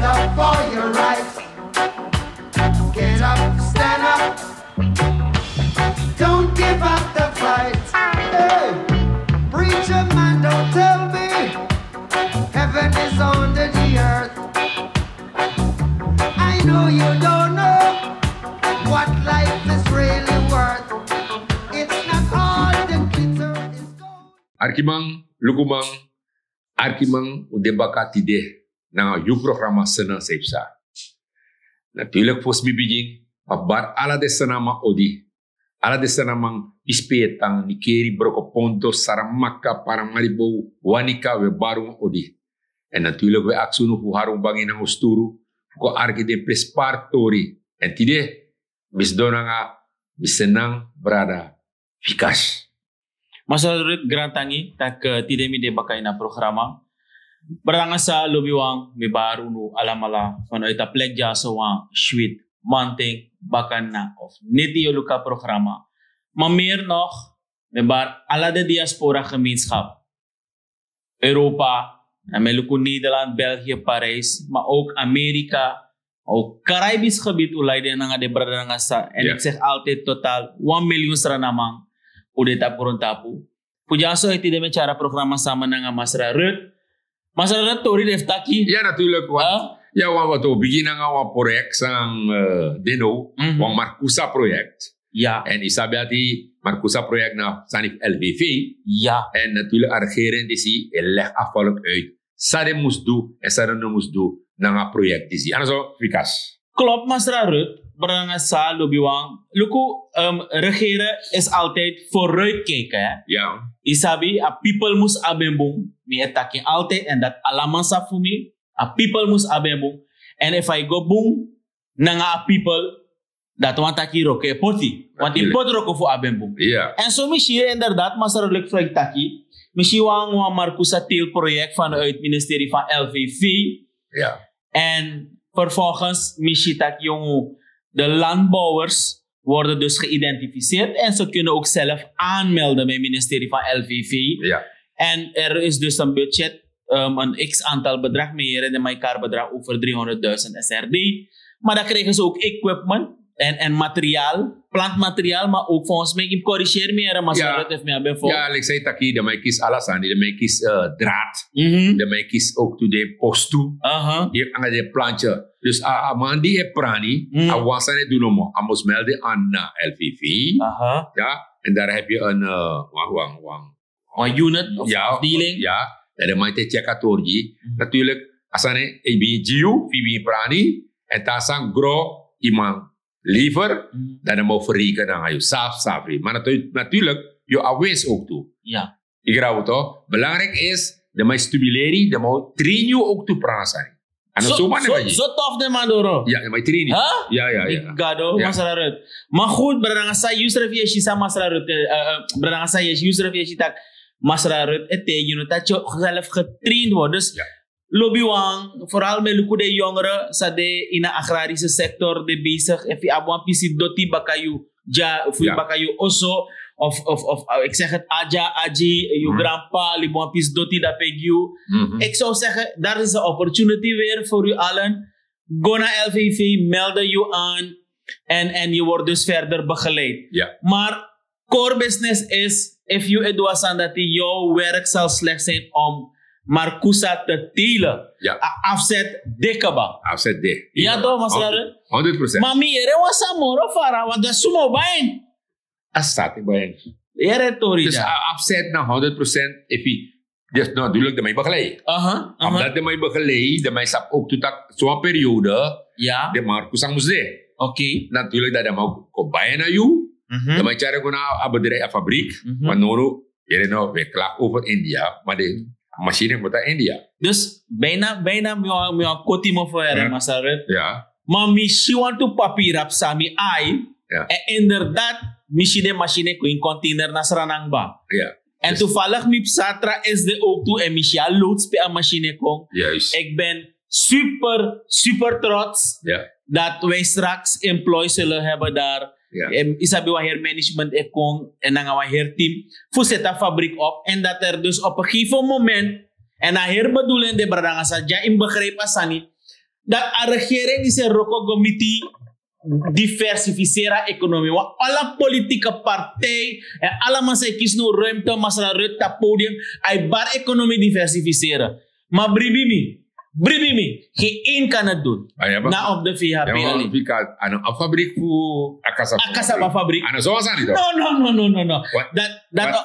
up for your rights. Get up, stand up. Don't give up the fight. Hey, preacher man, don't tell me heaven is under the earth. I know you don't know what life is really worth. It's not all the glitter is gold. Arkimang, lukumang, arkimang udebaka tide na yung programa sana sa ipsa. Natuurlijk fos mi bijing, pabar ala de sana ma odi. Ala de sana mang ispetang ni keri broko ponto saramaka parang malibo wanika we barung odi. En natuurlijk we aksunu fu harung bangin ang usturu ko arki de prespartori. En tide misdona nga misenang brada fikas. Masalut grantangi tak tidak mi de bakai na programa. Beranga sa lobiwang mi baru nu alamala fano ita plegja so wang sweet manting bakan na of niti yoluka programa. Mamir nog mi bar ala de diaspora gemeenschap. Europa, na meluku Nederland, België, Parijs, maar ook Amerika, ook Caribisch gebied ulai de nga de beranga sa. En ik zeg altijd totaal 1 miljoen stranamang udah tap kurun tapu. Pujaso itu dia cara programa sama dengan Masra Rut. Masra Rut tori deftaki. Ja, natuurlijk. Ja, wat we beginnen aan een project sang Deno, een Marcusa project. Ja. En Isabel die Marcusa project na sanif LVV. Ja. En natuurlijk argeren die zie leg afvallig uit. Sade moest doen en sade no moest doen na een project die zie. En zo, vikas. Klopt, Masra Rut. Beranga sa lobiwang. Luku regeren is altijd vooruitkijken. Hè? Ja. Isabi, a people mus abembung. Mi etaki altijd en dat alamansa fumi. A people mus abembung. En if I go boom, nanga a people, dat want taki roke poti. Want in pot roko fu abembung. Ja. En zo misschien inderdaad, masarelijk vrij taki. Misschien wang Marcusa Til project vanuit het ministerie van LVV. Ja. En vervolgens misschien tak jongen. De landbouwers worden dus geïdentificeerd en ze kunnen ook zelf aanmelden bij het ministerie van LVV. Ja. En er is dus een budget, een x-aantal bedrag meer en een elkaar bedrag over 300.000 SRD. Maar dan krijgen ze ook equipment en materiaal, plantmateriaal, maar ook volgens mij, ik corrigeer meer, maar ja. Ja, ik zei taki, de mij kies alles aan, de mij kies draad, de mij kies ook to de post toe, hier aan de plantje. Dus man die heeft prani, awasan doen om, amos melden aan LVV, ja, en daar heb je een een unit of afdeling, ja, en dan moet je checken torji. Natuurlijk, asane EBGU, VB prani, en tasang grow iemand. Liever dan hem verrekenen aan je saafri. Maar natuurlijk, je aanwezig ook toe. Ja. Ik raad het toch. Belangrijk is, de mij stimuleren, de mij trainen ook toe praten. En zo tof de man door. Ja, de mij trainen. Huh? Ja. Gado, masararut. Maar goed, berangasa Yusref Yeshisa masararut. Berangasa Yusref Yeshitak masararut. Het tegen je dat je zelf getraind wordt. Dus lobbying, vooral met de jongeren, zade in de agrarische sector de bezig. En je abon pisi doti bakayu ja, of bakayu oso of ik zeg het aja, aji, je grandpa, libon pisi doti da pegyu. Ik zou zeggen, daar is een opportunity weer voor u allen. Go naar LVV, melden je aan en je wordt dus verder begeleid. Ja. Maar core business is, if you eduasan dat jouw werk zal slecht zijn om Marcusa te telen. Ja. Afzet dekaba. Afzet de. Ja, toch, masrare? 100%. Mami, ere was amoro fara, want dat is sumo bain. Astat bain. Ere tori. Dus afzet naar 100%. If je, dus natuurlijk de mij begeleid. Omdat de mij begeleid, de mij sap ook tot zo'n periode. Ja. De Marcusa moest de. Oké. Natuurlijk dat de mij ook bain naar jou. De mij cara guna abedere a fabriek. Maar nono, je nou, we klagen over India, maar de machine moet naar India. Dus bijna mijn kotimo voor er, masarret. Ja. Maar misschien want to papierap sami ai. Ja. En inderdaad, misschien de machine ko in container nasranang ba. Ja. En toevallig mi psatra is de ook toe en misschien loods pe a machine kong. Juist. Ik ben super trots dat wij straks employees zullen hebben daar. Isabi wa her management ekong en nga wa her team fu seta fabriek op en dat er dus op een gegeven moment en na her bedoelen de bradanga sa ja in begreep asani dat a regering die se roko gomiti diversificera economie. Want alle politieke partij en alle mensen kies nu ruimte, masra ruimte podium, ay bar economie diversificeren. Maar bribimi, geen één kan het doen. Na op de VHP alleen. Een fabriek voor Akasaba fabriek. En zo was het niet. No.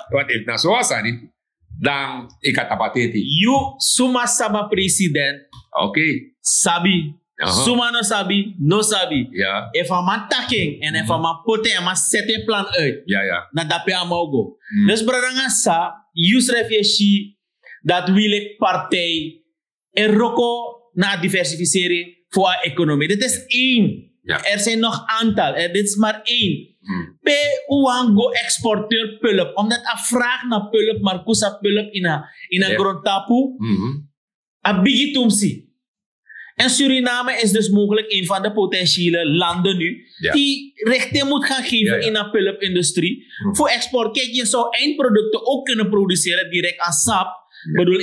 Wat if na zo was het niet, dan ik had apateti. You suma saba president. Oké. Sabi. Suma no sabi, no sabi. Ja. If a man taking en if a man pote en man sette plan uit. Ja. Na dape amogo. Dus bradanga sa, use reflechi dat wile partij en roko na diversificering voor de economie. Dit is één. Ja. Er zijn nog aantal. Dit is maar één. Pe uango exporteur pulp. Omdat a vraag naar pulp, maar kusa pulp in een grondtapu. A bigitumsi. En Suriname is dus mogelijk een van de potentiële landen nu die rechten moet gaan geven in de pulpindustrie. Voor export. Kijk, je zou eindproducten ook kunnen produceren direct aan sap. Ik bedoel,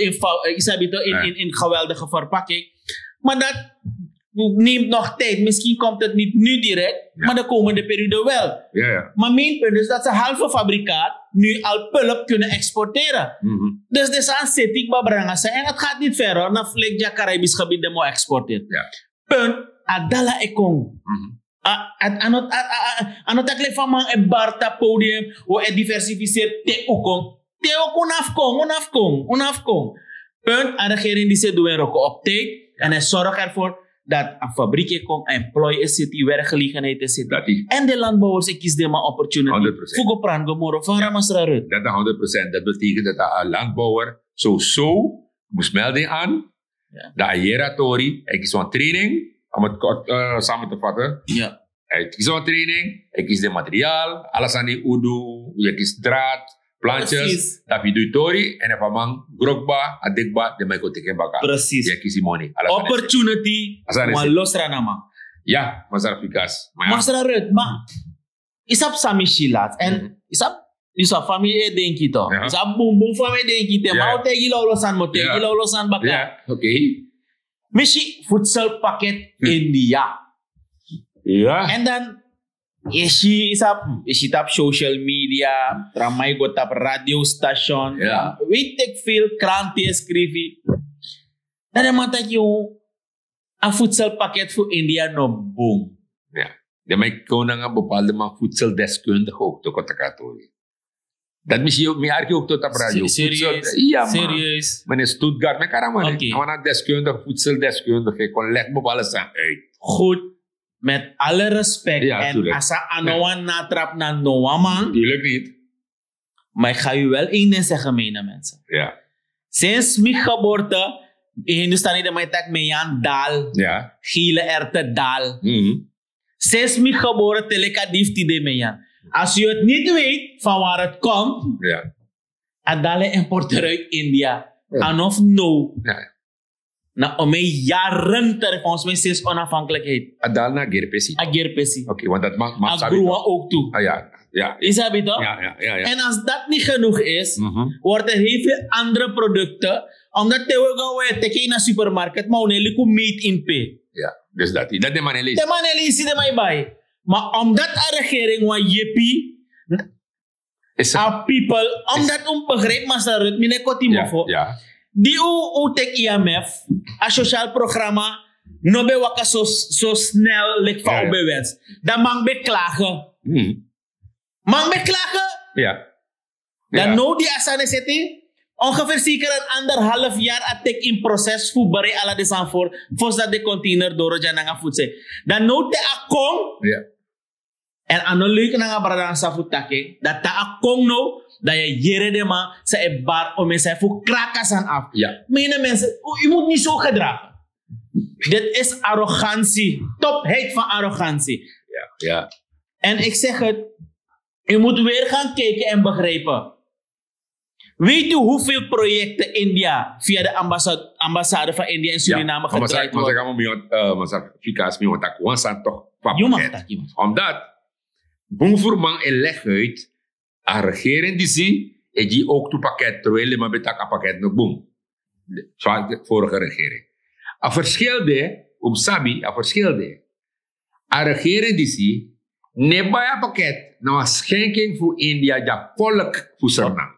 in geweldige verpakking. Maar dat neemt nog tijd. Misschien komt het niet nu direct, maar de komende periode wel. Maar mijn punt is dat ze halve fabrikaat nu al pulp kunnen exporteren. Dus de aan zit ik babrangassen. En het gaat niet ver hoor. Na Vlekja Caribisch gebied de mo exporteren. Punt. Adala ekong. Anotakle van man e barta podium. O e diversificeer te ukong. Te ook onafkong. Punt. En de regering die ze doen roko op tijd. En hij zorgt ervoor dat een fabriek komt, employ is zit, werkgelegenheid is zit. En de landbouwers kies de maar opportunity. 100%. Fugo pran gomoro van Ramasra Rut. Dat is 100%. Dat betekent dat een landbouwer zo moest melding aan. Dat Jeratori, hij kiest een training, om het kort samen te vatten. Hij kiest een training, hij kiest de materiaal, alles aan die udu, hij kiest draad. Plantjes, tapi duitori en even man grokba, adekba, de mij kote kembaka. Precies. Ja, kisi money. Opportunity, maar losra nama. Ja, masar fikas. Masar red, ma. Isap sami shilat en isap familie denk je toch? Isap boom familie denk je toch? Maar tegi lo losan baka. Ja, oké. Mishi voedselpakket India. Ja. En dan je tap social media, ramai go tap radio station. We take veel kranten schrijven. Dan de man dat je een voedselpakket voor India no boom. Ja. Dan mij kon een bepaalde man voedseldeskundige ook te kottakatori. Dat misschien mij arke ook tot op radio. Serieus. Maar in Stuttgart, met karaman. Ik ben deskundige, voedseldeskundige. Ik kon leg bepaalde zaken uit. Goed. Met alle respect. En als je aan natrap naar Noah man. Tuurlijk niet. Maar ik ga u wel één ding zeggen, mijne mensen. Sinds mijn geboorte, in Hindustan de mij tak meyan dal. Gele erwten dal. Sinds mijn geboorte teleka difti de meyan. Als je het niet weet van waar het komt. Adale importeer uit India. En of no. Na ome jaren ter volgens mij sinds onafhankelijkheid. Adal na Gerpesi. Oké, want dat mag Agrua ook toe. Ja. Is dat toch? Ja. En als dat niet genoeg is, wordt er heel veel andere producten. Omdat we teken naar supermarkt, maar we niet meet in pay. Ja, dus dat de manele is. De manele is de mij bij. Maar omdat de regering wa jepi, a people, omdat begrijp maar dat het mine kotimofo. Die u tek IMF, a sociaal programma, no be waka zo snel lik van obewens. Dan mag beklagen. Mag beklagen? Dan nou die asane zitten, ongeveer zeker een 1,5 jaar atek in proces voor bere ala de sanfor, voordat de container door jananga voedsel. Dan nou te akong, en ano leuk na nga brada sa futake, dat ta akong no, dat je jere de man, ze e bar om mensen voor krakasan af. Meine mensen, u moet niet zo gedragen. Dit is arrogantie. Topheid van arrogantie. En ik zeg het, u moet weer gaan kijken en begrijpen. Weet u hoeveel projecten India via de ambassade van India in Suriname gedraaid wordt? Omdat, boevoerman en leg uit, a regering die zie, en die ook toe pakket, terwijl je maar betak een pakket nog boem. Zoals de vorige regering. A verschil de, sabi, a verschil de. A regering die nebaya pakket, nou een schenking voor India, ja volk voor Suriname.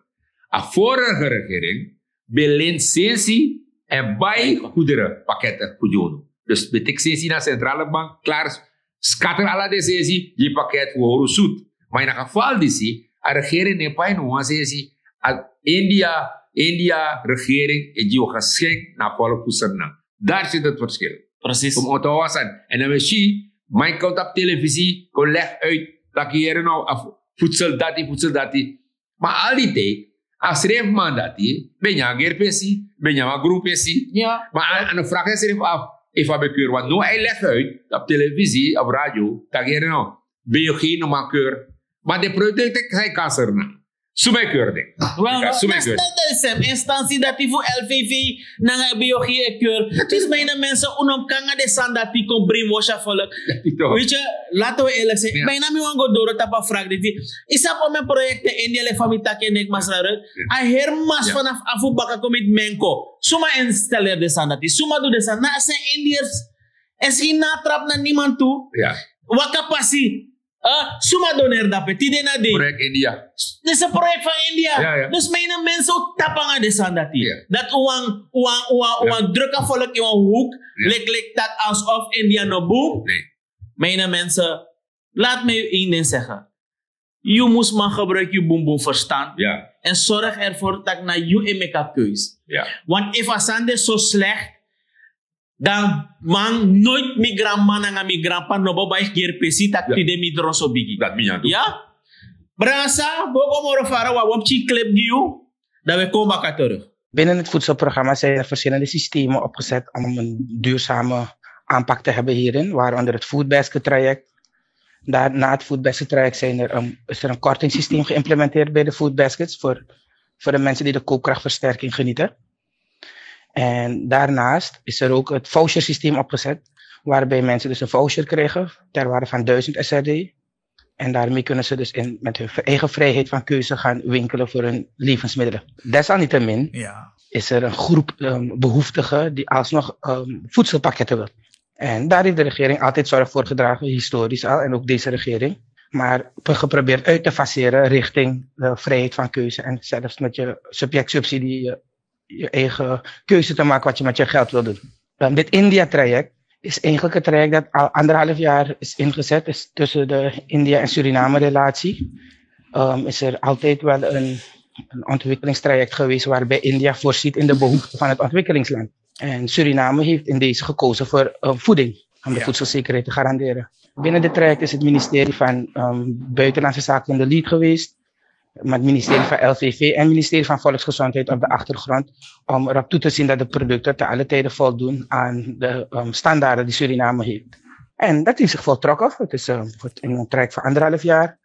A vorige regering, belincentie en bij goederen pakketten voor dus betekent sensie naar centrale bank, klaar, scatter alle de sensie, die pakket voor horen zoet. Maar in een geval die a regering nebaya nou sensie, India regering, en die gaan schenken naar volk voor Suriname. Daar zit het verschil. Precies. Om te wassen. En dan weet je, mijn kant op televisie, kon leg uit, dat je nou voedsel dat. Maar al die tijd, als schrijf man dat, ben je een gerpensie, ben je een groeppensie. Ja. Maar aan de vraag is schrijf af, even bekeur. Want nou hij legt uit, op televisie, op radio, dat je nou, ben je geen normaal keur. Maar de producten zijn kanser na. Sumai keur ding. Well, dat is een instantie dat die voor LVV naar biologie keur. Dus mijn mensen onomkanga de san dat die kon brainwashen volk. Weet je, laten we eerlijk zijn. Mijn naam is Wango Doro tapa vraag dit. Is dat op mijn projecten in die famille tak en ik masraret. I hear mas vanaf afu baka komit menko. Suma installeer de san dat die. Suma doe de san. Na zijn Indiërs. En geen natrap naar niemand toe. Ja. Waka passie. Suma doner dape. Tide na di. Project India. Dit is een project van India. Ja, ja. Dus mijn mensen ook tappen aan de zand dat die. Ja. Dat uang drukke volk in een hoek. Lek dat alsof India no boom. Nee. Mijn mensen, laat me je één ding zeggen. Je moet maar gebruiken je boom verstand. Ja. En zorg ervoor dat na je in elkaar keus. Ja. Want if asande zo slecht, dan man nooit migrant man en migrant pan no boba ik keer pesi tak tide midro so bigi. Dat ben je. Ja? Brasa, boko moro fara wa wapchi clip giu, dat we komen back terug. Binnen het voedselprogramma zijn er verschillende systemen opgezet om een duurzame aanpak te hebben hierin, waaronder het Food Basket traject. Na het Food Basket traject is er een kortingssysteem geïmplementeerd bij de Food Baskets voor de mensen die de koopkrachtversterking genieten. En daarnaast is er ook het voucher systeem opgezet, waarbij mensen dus een voucher kregen ter waarde van 1000 SRD. En daarmee kunnen ze dus met hun eigen vrijheid van keuze gaan winkelen voor hun levensmiddelen. Desalniettemin is er een groep behoeftigen die alsnog voedselpakketten wil. En daar heeft de regering altijd zorg voor gedragen, historisch al, en ook deze regering. Maar geprobeerd uit te faceren richting de vrijheid van keuze. En zelfs met je subjectsubsidie je eigen keuze te maken wat je met je geld wil doen. Dit India-traject is eigenlijk een traject dat al 1,5 jaar is ingezet. Is tussen de India- en Suriname-relatie. Is er altijd wel een ontwikkelingstraject geweest waarbij India voorziet in de behoeften van het ontwikkelingsland. En Suriname heeft in deze gekozen voor voeding, om de voedselzekerheid te garanderen. Binnen dit traject is het ministerie van Buitenlandse Zaken in de lead geweest. Met het ministerie van LVV en het ministerie van Volksgezondheid op de achtergrond. Om erop toe te zien dat de producten te alle tijden voldoen aan de standaarden die Suriname heeft. En dat heeft zich voltrokken. Het is in een traject van 1,5 jaar.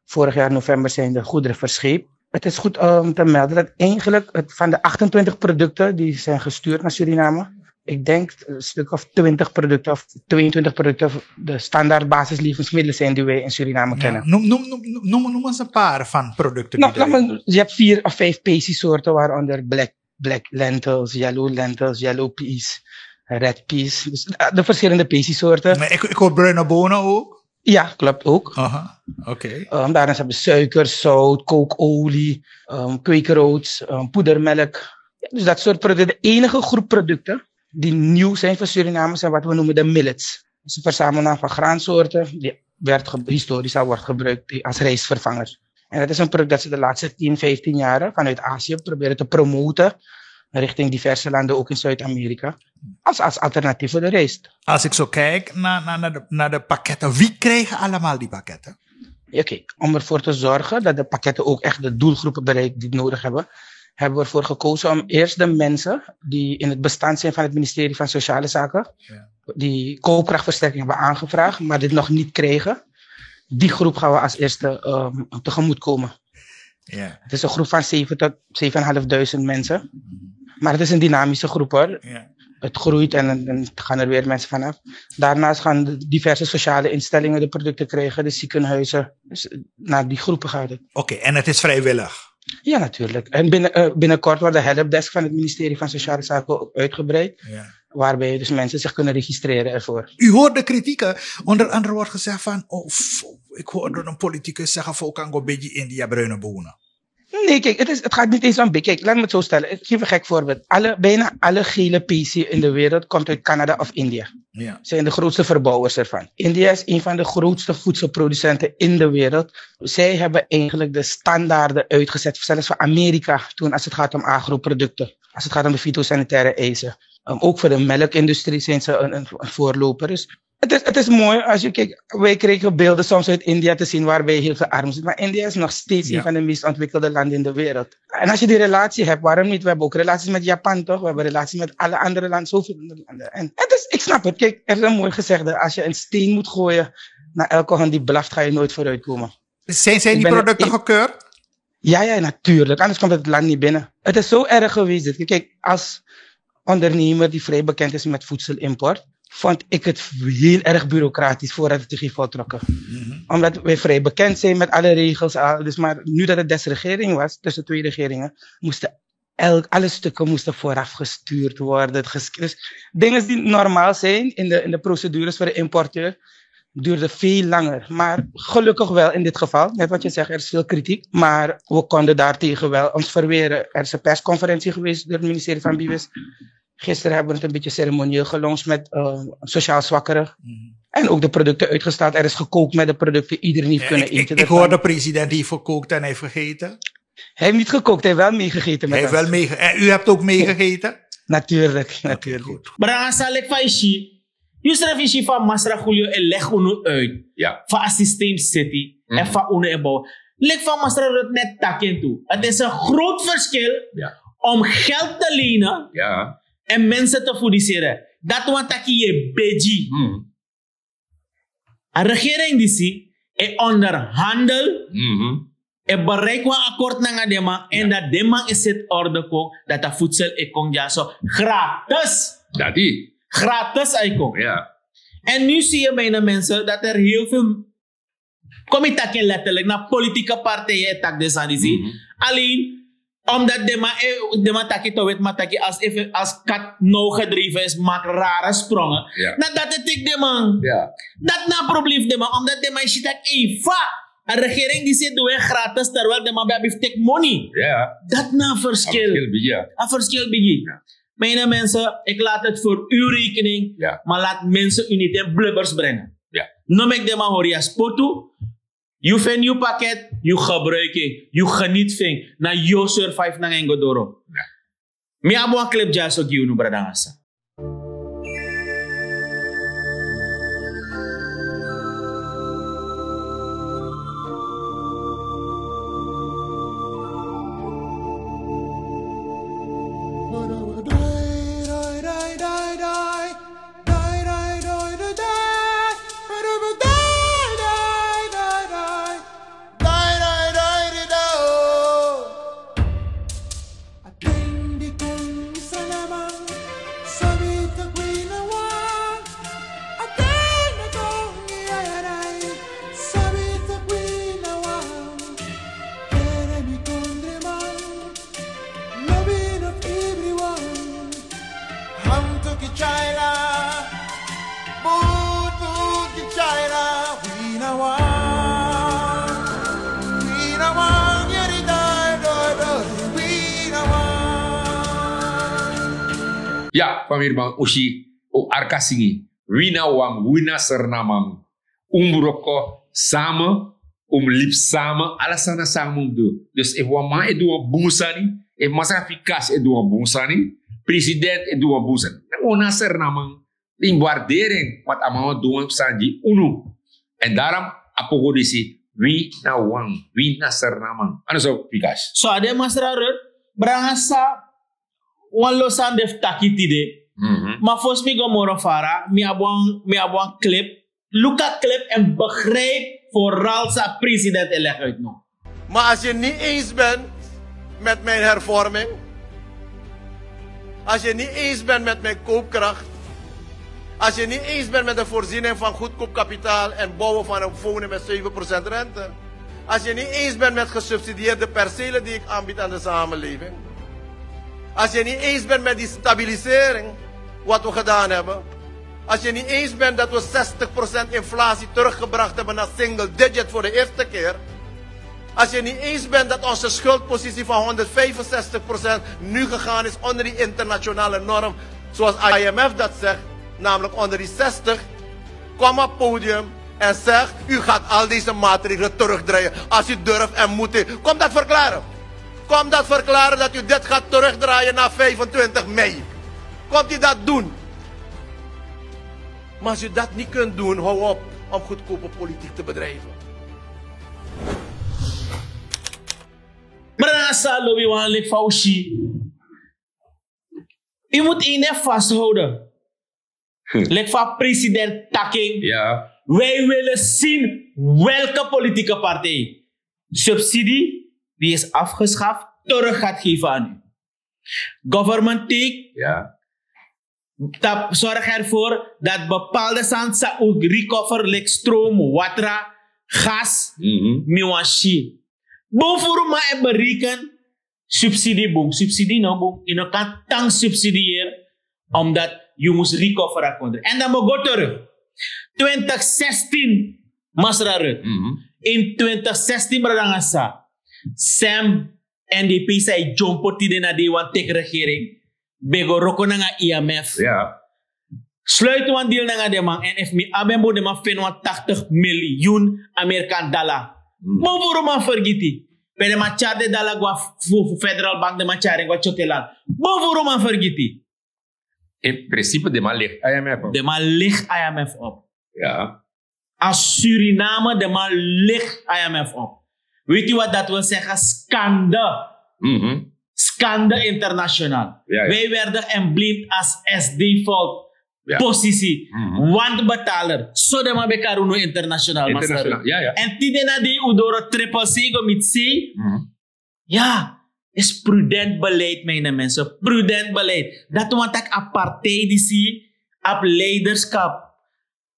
Vorig jaar november zijn de goederen verscheept. Het is goed om te melden dat eigenlijk van de 28 producten die zijn gestuurd naar Suriname. Ik denk een stuk of 20 producten of 22 producten de standaard basislevensmiddelen zijn die wij in Suriname kennen. Noem eens een paar van producten. Je hebt 4 of 5 pacey-soorten, waaronder black lentils, yellow peas, red peas. Dus de verschillende pacey-soorten. Maar ik hoor bruine bonen ook. Ja, klopt ook. Oké. Daarnaast hebben we suiker, zout, kookolie, kwekeroats, poedermelk. Ja, dus dat soort producten. De enige groep producten die nieuw zijn voor Suriname zijn wat we noemen de millets. Dat is een verzamelnaam van graansoorten die historisch al wordt gebruikt als rijstvervanger. En dat is een product dat ze de laatste 10, 15 jaren vanuit Azië proberen te promoten richting diverse landen, ook in Zuid-Amerika, als alternatief voor de rijst. Als ik zo kijk naar de pakketten, wie krijgen allemaal die pakketten? Oké, om ervoor te zorgen dat de pakketten ook echt de doelgroepen bereiken die het nodig hebben, hebben we ervoor gekozen om eerst de mensen die in het bestand zijn van het ministerie van Sociale Zaken, die koopkrachtversterking hebben aangevraagd, maar dit nog niet kregen, die groep gaan we als eerste tegemoet komen. Het is een groep van 7.000 tot 7.500 mensen. Maar het is een dynamische groep hoor. Het groeit en gaan er weer mensen vanaf. Daarnaast gaan de diverse sociale instellingen de producten krijgen, de ziekenhuizen. Dus naar die groepen gaat het. Oké, en het is vrijwillig? Ja, natuurlijk. En binnenkort wordt de helpdesk van het ministerie van Sociale Zaken uitgebreid. waarbij dus mensen zich kunnen registreren ervoor. U hoort de kritieken. Onder andere wordt gezegd van, ik hoorde een politicus zeggen, volk kan go beetje India bruine bonen. Nee, kijk, het gaat niet eens om big. Kijk, laat me het zo stellen. Ik geef een gek voorbeeld. Bijna alle gele PC in de wereld komt uit Canada of India. Ja. Zijn de grootste verbouwers ervan. India is een van de grootste voedselproducenten in de wereld. Zij hebben eigenlijk de standaarden uitgezet, zelfs voor Amerika, toen als het gaat om agroproducten. Als het gaat om de fytosanitaire eisen. Ook voor de melkindustrie zijn ze een voorloper. Dus het is mooi als je kijkt. Wij kregen beelden soms uit India te zien waarbij heel veel arm zit. Maar India is nog steeds een van de meest ontwikkelde landen in de wereld. En als je die relatie hebt, waarom niet? We hebben ook relaties met Japan, toch? We hebben relaties met alle andere landen, zoveel landen. En ik snap het. Kijk, er is een mooi gezegde. Als je een steen moet gooien naar elke hond die blaft, ga je nooit vooruit komen. Zijn die producten gekeurd? Ja, natuurlijk. Anders komt het land niet binnen. Het is zo erg geweest. Kijk, als ondernemer die vrij bekend is met voedselimport, vond ik het heel erg bureaucratisch voordat het zich heeft voltrokken. Omdat wij vrij bekend zijn met alle regels. Dus maar nu dat het des regering was, tussen twee regeringen, moesten alle stukken moesten vooraf gestuurd worden. Dus dingen die normaal zijn in de procedures voor de importeur, duurde veel langer. Maar gelukkig wel in dit geval. Net wat je zegt, er is veel kritiek. Maar we konden daartegen wel ons verweren. Er is een persconferentie geweest door het ministerie van Biwis. Gisteren hebben we het een beetje ceremonieel gelonst met sociaal zwakkeren. En ook de producten uitgestald. Er is gekookt met de producten. Iedereen heeft kunnen eten. Ik hoor de president die heeft gekookt en heeft gegeten. Hij heeft niet gekookt, hij heeft wel meegegeten. Hij heeft wel meegegeten. En u hebt ook meegegeten? Natuurlijk. Maar als ik van je, je van Masra Julio en leg uno uit. Ja. Van een systeem city en van uno en bouwen. Leg van Masra Rut net takken toe. Het is een groot verschil om geld te lenen en mensen te produceren. Dat wat je beji. Een regering die zie, onderhandel, bereik een akkoord naar dema en dat dema is het orde kon dat de voedsel kon ja zo gratis. Dat die. Gratis eigenlijk. Ja. En nu zie je bijna mensen dat er heel veel. Kom ik takken letterlijk naar politieke partijen tak de alleen omdat de ma takken to wet maar takken als kat nou gedreven is maakt rare sprongen. Dat het ik de man. Dat na probleem de man omdat de man shit eva. Een regering die zit doen gratis terwijl de man bij take money. Dat na verschil. Een verschil begin. Mijn mensen, ik laat het voor uw rekening, maar laat mensen u niet in blubbers brengen. Noem ik de man hoor spotu. Je vindt je pakket, je gebruiking, je geniet van, na je survive na engodoro. Mi abo een clip jaso giu nu bradangasa. Ja, pamirman ushi o arkasingi. Wina wang, wina sernamang. Umbroko samen, lip samen, alasana samen doen. Dus if wama doe een boensani, if masa fikas doe een boensani, president doe een boensani. Ona sernamang, in waardering wat amama doen sanji unu. En daarom apogodisi, wina wang, wina sernamang. Ano so fikas? So ade masra rut, brahasa wan losan def takitide. Maar volgens mij go moro fara, mi abwan clip, luka clip en begrijp vooral sa president elect uit nog. Maar als je niet eens bent met mijn hervorming, als je niet eens bent met mijn koopkracht, als je niet eens bent met de voorziening van goedkoop kapitaal en bouwen van een woning met 7% rente, als je niet eens bent met gesubsidieerde percelen die ik aanbied aan de samenleving, als je niet eens bent met die stabilisering, wat we gedaan hebben. Als je niet eens bent dat we 60% inflatie teruggebracht hebben naar single digit voor de eerste keer. Als je niet eens bent dat onze schuldpositie van 165% nu gegaan is onder die internationale norm. Zoals IMF dat zegt, namelijk onder die 60. Kom op podium en zeg, u gaat al deze maatregelen terugdraaien. Als u durft en moet. Kom dat verklaren. Kom dat verklaren dat u dit gaat terugdraaien na 25 mei. Komt u dat doen? Maar als u dat niet kunt doen, hou op om goedkope politiek te bedrijven. Maar dan sa lobby wan lek fauci. Je moet één vasthouden. Lek van president Taking. Ja. Wij willen zien welke politieke partij subsidie die is afgeschaft terug gaat geven aan u. Government take. Ja. Zorg ervoor dat bepaalde sansa ook recover like stroom, water, gas, miwanshi. Bovenma e bereken subsidie boom. Subsidie no boom. Je kan tang subsidiëren omdat je moet recover. En dan moet je terug. 2016 Masra Rut. In 2016 bradangasa. Sam NDP zei John Potide na de wan tek regering. Bego roko nga IMF. Ja. Sluit wan deal nga de man NF mi abembo de man fen wan 80 miljoen Amerikan dollar. Bovo man vergiti. Pede man charde dollar gwa Federal Bank de man charde gwa chotelan. Bovo man vergiti. In principe de man ligt IMF op. De man ligt IMF op. Ja. Als Suriname de man ligt IMF op. Weet je wat dat wil zeggen? Schande. Schande internationaal. Ja. Wij werden embleemd als default positie. Wandbetaler. Zo de man bekaruno internationaal. Internationaal. Ja, ja. En tidena de udoro triple C go mit C. Ja. Is prudent beleid, mijn mensen. Prudent beleid. Dat want ik apartheid zie. Op leiderschap.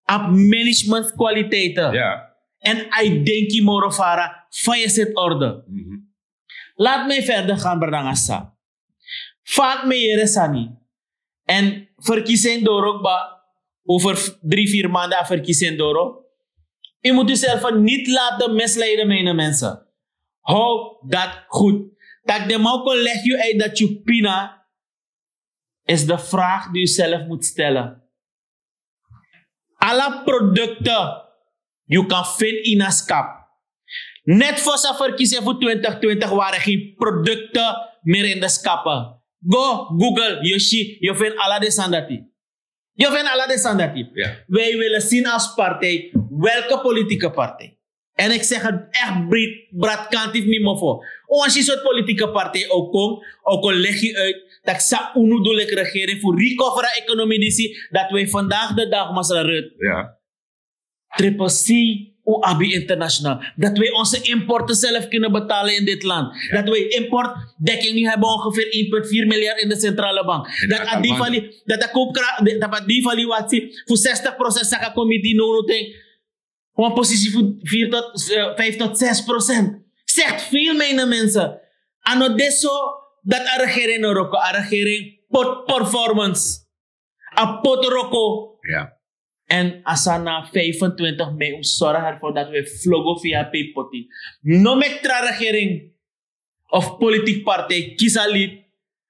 Op managementkwaliteiten. Ja. En ik denk je morofara. Van je zit orde. Laat mij verder gaan, Berdangasa. Vaak me sani. En verkiezing door ook ba. Over 3-4 maanden verkiezing door. Je moet jezelf niet laten misleiden, mijn mensen. Hou dat goed. Dat de man kon leg je uit dat je pina is de vraag die je zelf moet stellen. Alle producten je kan vinden in een skap. Net voor zijn verkiezing voor 2020 waren geen producten meer in de schappen. Go Google, je vindt alle de sandati. Je vindt alle de sandati. Ja. Wij willen zien als partij welke politieke partij. En ik zeg het echt braadkantief niet meer voor. Als je zo'n politieke partij ook komt, ook al leg je uit dat ze onnodige regering voor recoveren economie dat wij vandaag de dag, Masra Rut, Ja. Triple C, UABI International, dat wij onze importen zelf kunnen betalen in dit land. Ja. Dat wij importdekking nu hebben ongeveer 1,4 miljard in de centrale bank. Dat die valuatie voor 60% zaken committee nodig. Een positie voor 5 tot 6%. Zegt veel mijn mensen. En dat is zo dat de regering Noroko, de regering pot performance. A pot roko. Ja. En asana 25 mei om zorgen ervoor dat we vloggen via P-poti. No met de regering of politiek partij kiezen lid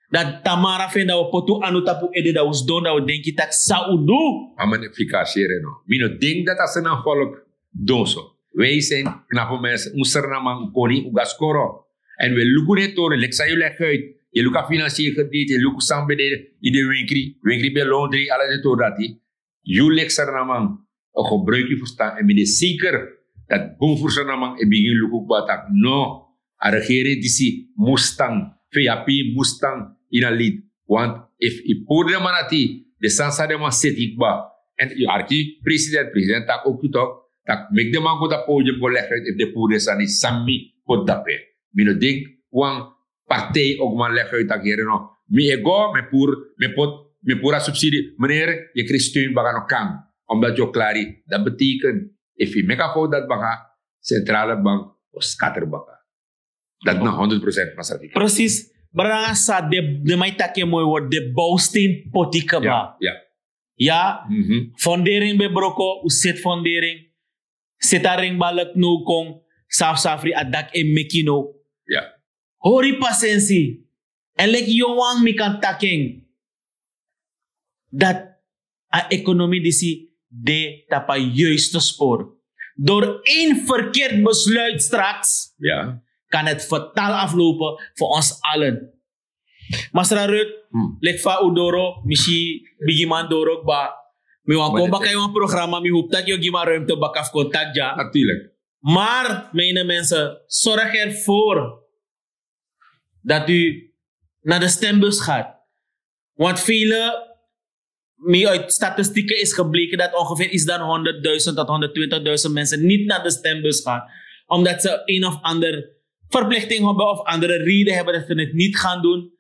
dat Tamara vindt dat we potu anutapu ede dat we doen dat we denken dat Saoudou. Maar efficaceren no. Mino denk dat als een volk doen zo. Wij zijn knappe mensen. Onze naam koning ugaskoro. En we lukken het door. Leksa je leg uit. Je lukt financieel gediend. Je lukt samen in de winkri. Winkri bij Londres. Alles het door dat. Je leksa naam. Een gebruik je verstaan. En ben je zeker dat boom voor zijn naam. En begin lukken batak. No. A regering die si Mustang. VAP Mustang in een lied. Want if je poort de manati. De sansa de man zit ik ba. En je arki president tak ook je toch. Dat make de man go dat podium go leggen if de poeder is aan sami go dape. Mino denk wan partij ook man leggen uit dat hier no. Mi ego me pura subsidie. Meneer, je krijgt steun baga no kan. Omdat je klaar is. Dat betekent if je mega fout dat baga centrale bank of scatterbaga. Dat na 100% massatie. Precies. Barang sa de may take mooi wordt de bouwsteen potika ba. Ja. Ja, fondering be broko, usit fondering. Setaring balak no kong safri adak e mekino. Ja. Hori pasensi. En lek yowang mi kan taking. Dat a economie disi de tapa juiste spoor. Door één verkeerd besluit straks Ja. kan het fataal aflopen voor ons allen. Masra Rut, lek fa udoro, misi bigiman dorok ba. Mi wan kon baka yung programma, mi hoop dat yung gima ruimte bakaf contact ja. Natuurlijk. Maar, mijn mensen, zorg ervoor dat u naar de stembus gaat. Want uit statistieken is gebleken dat ongeveer iets dan 100.000 tot 120.000 mensen niet naar de stembus gaan. Omdat ze een of andere verplichting hebben of andere reden hebben dat ze het niet gaan doen.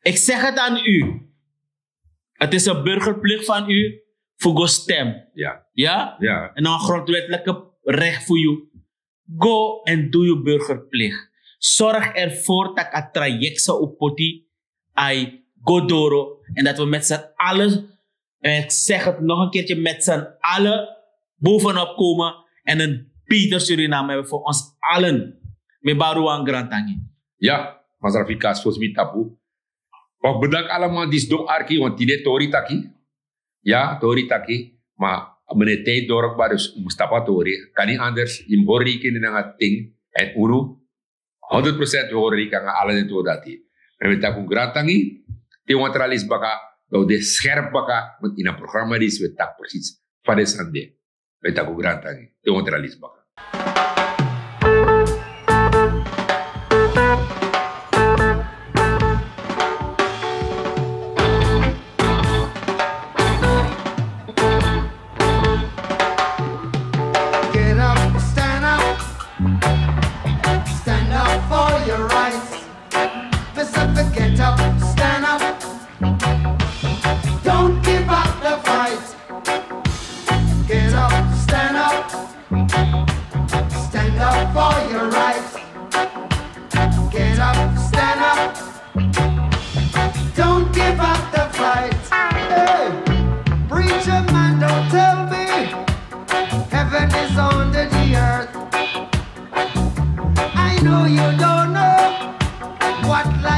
Ik zeg het aan u. Het is een burgerplicht van u voor stem. Ja. Ja? Ja. En een grondwettelijke recht voor u. Go en doe je burgerplicht. Zorg ervoor dat het traject zo op poti ai godoro. En dat we met z'n allen, en ik zeg het nog een keertje, met z'n allen bovenop komen en een beter Suriname hebben voor ons allen. Met Baruan Grantangi. Ja, mas Rafika Sosmi Tapu. Ook bedankt allemaal die dong arki, want die tori taki. Ja, tori taki. Maar meneer tijd dorp, dus Mustafa tori. Kan niet anders. Je hoort rekenen naar het ding. En unu, 100% hoor rekenen aan alle to dati. En met dat Grantangi, die wantralis baka, nou de scherp baka, want in een programma is we tak precies. Van de sande. Met dat Grantangi, die wantralis baka. Get up, stand up for your rights. Listen, get up, stand up. Don't give up the fight. Get up, stand up for your rights. Get up, stand up. Don't give up the fight. Hey, preacher man, don't tell me heaven is under the earth. I know you don't know what life